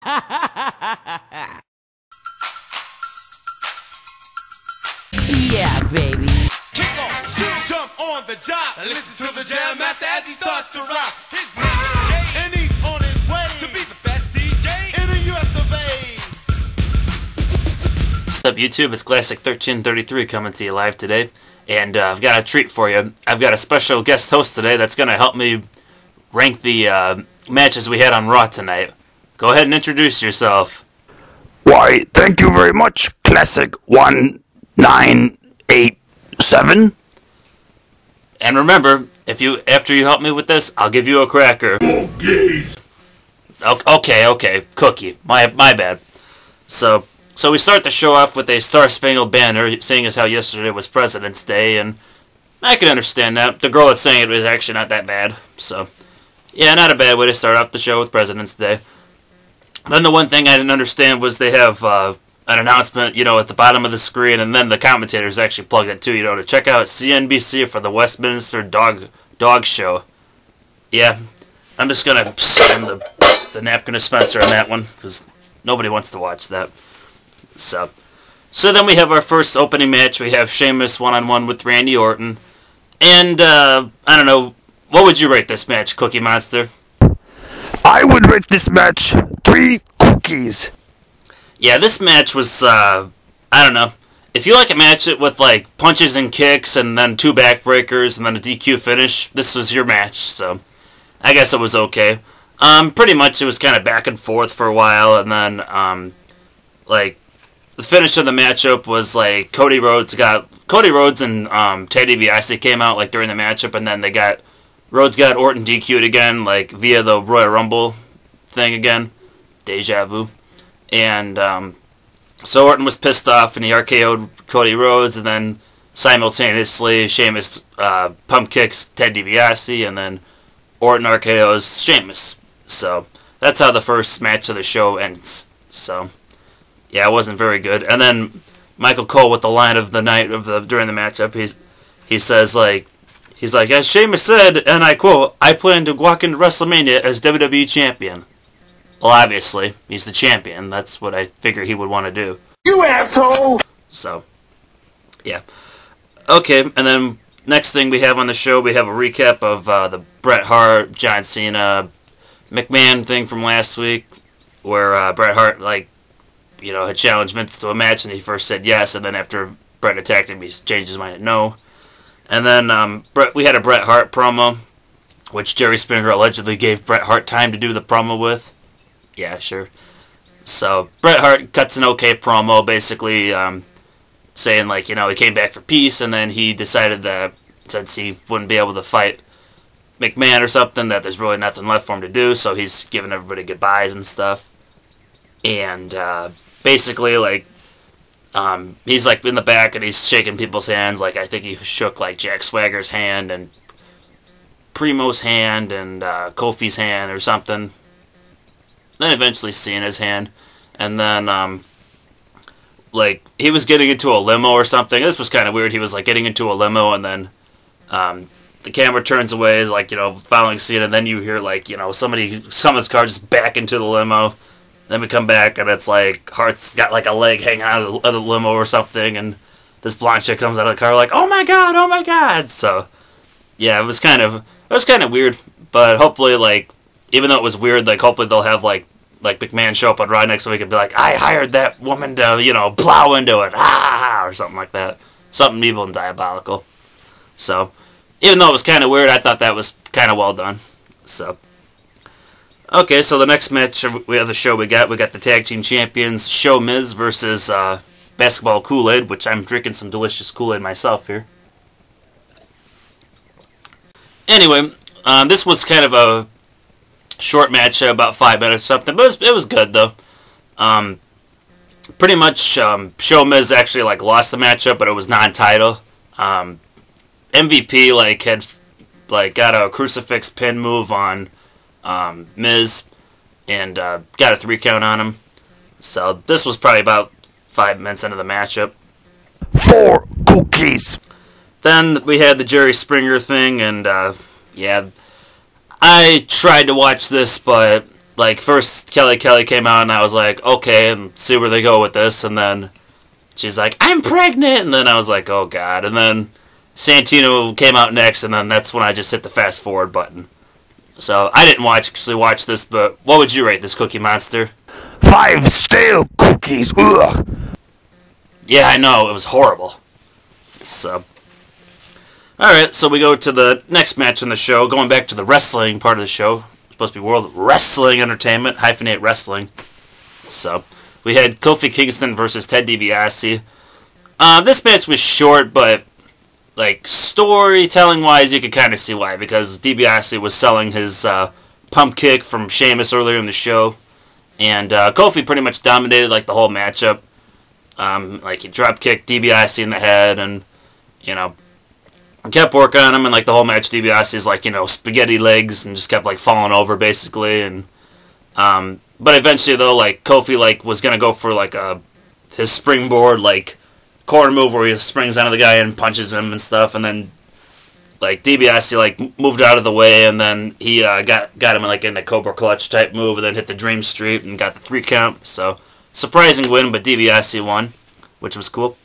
Yeah, baby. Kick on, shoot, jump on the job. Now listen to the jam master as he starts to rock. His name is Jay, and he's on his way to be the best DJ in the US of A. What's up, YouTube? It's Classic 1333 coming to you live today, and I've got a treat for you. I've got a special guest host today that's going to help me rank the matches we had on Raw tonight. Go ahead and introduce yourself. Why, thank you very much, Classic 1987. And remember, after you help me with this, I'll give you a cracker. Okay. Okay, Cookie. My bad. So we start the show off with a Star-Spangled Banner, seeing as how yesterday was President's Day, and I can understand that. The girl that's saying it was actually not that bad. So, yeah, not a bad way to start off the show with President's Day. Then the one thing I didn't understand was they have an announcement, at the bottom of the screen, and then the commentators actually plug it too, to check out CNBC for the Westminster Dog Show. Yeah, I'm just going to sign the napkin of Spencer on that one, because nobody wants to watch that. So then we have our first opening match. We have Sheamus one-on-one with Randy Orton. And, I don't know, what would you rate this match, Cookie Monster? I would rate this match 3 cookies. Yeah, this match was, I don't know. If you like a match with, punches and kicks and then 2 backbreakers and then a DQ finish, this was your match, so I guess it was okay. Pretty much it was kind of back and forth for a while, and then, the finish of the matchup was, Cody Rhodes and, Ted DiBiase came out, during the matchup, and then Rhodes got Orton DQ'd again, via the Royal Rumble thing again. Deja vu. And, so Orton was pissed off, and he RKO'd Cody Rhodes, and then simultaneously Sheamus pump kicks Ted DiBiase, and then Orton RKO's Sheamus. So that's how the first match of the show ends. So yeah, it wasn't very good. And then Michael Cole with the line of the night during the matchup, he says he's like, as Sheamus said, and I quote, "I plan to walk into WrestleMania as WWE champion." Well, obviously, he's the champion. That's what I figure he would want to do. You asshole! So, yeah. Okay, and then next thing we have on the show, we have a recap of the Bret Hart, John Cena, McMahon thing from last week, where Bret Hart, had challenged Vince to a match, and he first said yes, and then after Bret attacked him, he changed his mind to no. And then we had a Bret Hart promo, which Jerry Springer allegedly gave Bret Hart time to do the promo with. Yeah, sure. So Bret Hart cuts an okay promo, basically saying, he came back for peace, and then he decided that since he wouldn't be able to fight McMahon or something, that there's really nothing left for him to do, so he's giving everybody goodbyes and stuff. And basically, he's in the back and he's shaking people's hands. I think he shook Jack Swagger's hand and Primo's hand and Kofi's hand or something. Then eventually Cena's hand. And then he was getting into a limo or something. This was kind of weird. He was getting into a limo, and then the camera turns away, is following Cena, and then you hear someone's car just back into the limo. Then we come back, and it's Hart's got a leg hanging out of the limo or something, and this blonde chick comes out of the car oh my god! So yeah, it was kind of weird, but hopefully even though it was weird, hopefully they'll have McMahon show up on Raw next week and be I hired that woman to plow into it, or something like that, something evil and diabolical. So even though it was kind of weird, I thought that was kind of well done. So. Okay, so the next match we have we got the tag team champions, Show Miz versus Basketball Kool-Aid, which I'm drinking some delicious Kool-Aid myself here. Anyway, this was kind of a short match, about 5 minutes or something, but it was good though. Pretty much, Show Miz actually lost the matchup, but it was non-title. MVP had got a crucifix pin move on Miz, and got a 3 count on him. So this was probably about 5 minutes into the matchup. 4 cookies. Then we had the Jerry Springer thing, and yeah, I tried to watch this, but like, first Kelly came out, and I was like, okay, and see where they go with this, and then she's like, I'm pregnant, and then I was like, oh god, and then Santino came out next, and then that's when I just hit the fast forward button. So, I didn't actually watch this, but what would you rate this Cookie Monster? 5 stale cookies. Ugh. Yeah, I know, it was horrible. So, alright, so we go to the next match on the show, going back to the wrestling part of the show. It's supposed to be World Wrestling Entertainment, hyphenate wrestling. So, we had Kofi Kingston versus Ted DiBiase. This match was short, but, like, storytelling-wise, you could kind of see why, because DiBiase was selling his pump kick from Sheamus earlier in the show, and Kofi pretty much dominated, like, the whole matchup. Like, he drop-kicked DiBiase in the head, and, you know, kept working on him, and, like, the whole match, DiBiase's, like, you know, spaghetti legs, and just kept, like, falling over, basically, and, but eventually, though, like, Kofi, like, was gonna go for, like, his springboard, like, corner move where he springs onto the guy and punches him and stuff, and then, like, DiBiase, like, moved out of the way, and then he, got him, like, in a Cobra Clutch type move, and then hit the Dream Street and got the 3 count, so, surprising win, but DiBiase won, which was cool.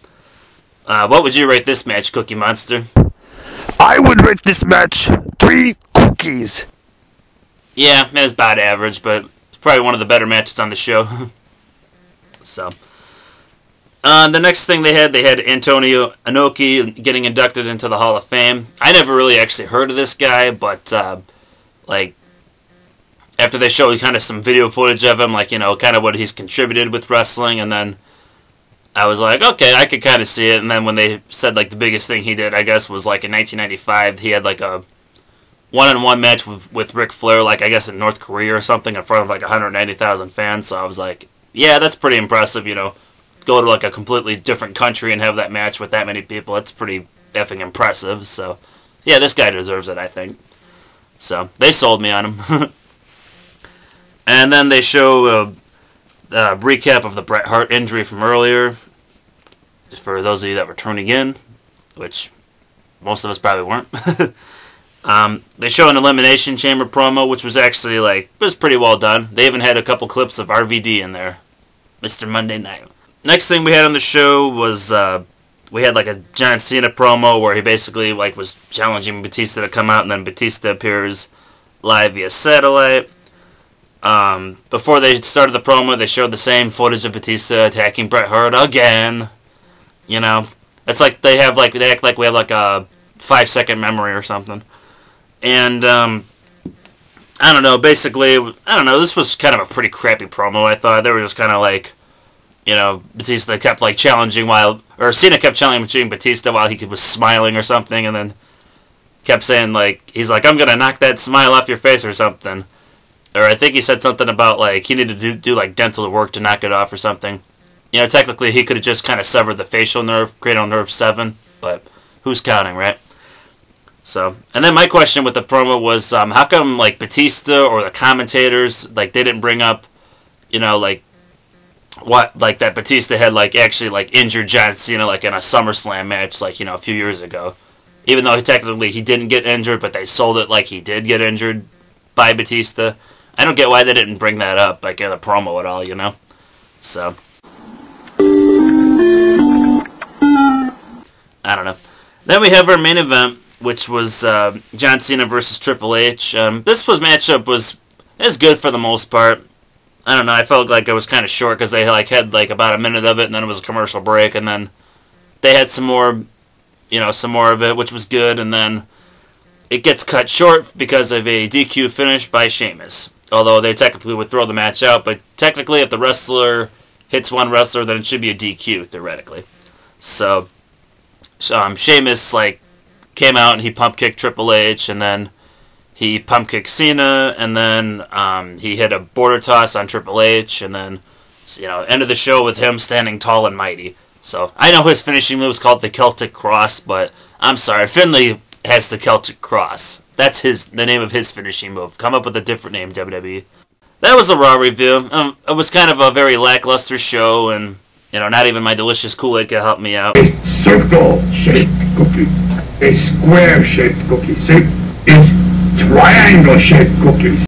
What would you rate this match, Cookie Monster? I would rate this match 3 cookies. Yeah, it was about average, but it's probably one of the better matches on the show. So, the next thing they had Antonio Inoki getting inducted into the Hall of Fame. I never really actually heard of this guy, but, like, after they showed kind of some video footage of him, like, you know, kind of what he's contributed with wrestling, and then I was like, okay, I could kind of see it, and then when they said, like, the biggest thing he did, I guess, was, like, in 1995, he had, like, a one-on-one match with Ric Flair, like, I guess in North Korea or something, in front of, like, 190,000 fans, so I was like, yeah, that's pretty impressive, you know, go to, like, a completely different country and have that match with that many people, that's pretty effing impressive, so, yeah, this guy deserves it, I think. So, they sold me on him. And then they show a recap of the Bret Hart injury from earlier, just for those of you that were tuning in, which most of us probably weren't. They show an Elimination Chamber promo, which was actually, like, was pretty well done. They even had a couple clips of RVD in there. Mr. Monday Night. Next thing we had on the show was, we had, like, a John Cena promo where he basically, like, was challenging Batista to come out, and then Batista appears live via satellite. Before they started the promo, they showed the same footage of Batista attacking Bret Hart again. You know, it's like they act like we have like a 5-second memory or something. And, I don't know, basically, I don't know, this was kind of a pretty crappy promo, I thought. They were just kind of like, you know, Batista kept like challenging Cena kept challenging Batista while he was smiling or something, and then kept saying, like, he's like, I'm gonna knock that smile off your face or something. Or I think he said something about, like, he needed to do like, dental work to knock it off or something. You know, technically, he could have just kind of severed the facial nerve, cranial nerve 7, but who's counting, right? So, and then my question with the promo was, how come, like, Batista or the commentators, like, they didn't bring up, you know, like, what, like, that Batista had, like, actually, like, injured John Cena, like, in a SummerSlam match, like, you know, a few years ago. Even though technically he didn't get injured, but they sold it like he did get injured by Batista. I don't get why they didn't bring that up, like, in the promo at all, you know? So, I don't know. Then we have our main event, which was John Cena versus Triple H. This matchup was good for the most part. I don't know, I felt like it was kind of short because they like had like about a minute of it, and then it was a commercial break, and then they had some more of it, which was good, and then it gets cut short because of a DQ finish by Sheamus. Although they technically would throw the match out, but technically if the wrestler hits one wrestler, then it should be a DQ, theoretically. So Sheamus, like, came out and he pump-kicked Triple H, and then he pump-kicked Cena, and then he hit a border toss on Triple H, and then, you know, ended the show with him standing tall and mighty. So, I know his finishing move is called the Celtic Cross, but I'm sorry, Finlay has the Celtic Cross. That's the name of his finishing move. Come up with a different name, WWE. That was a Raw review. It was kind of a very lackluster show, and, you know, not even my delicious Kool-Aid could help me out. A circle-shaped cookie, a square-shaped cookie, see? It's triangle-shaped cookies.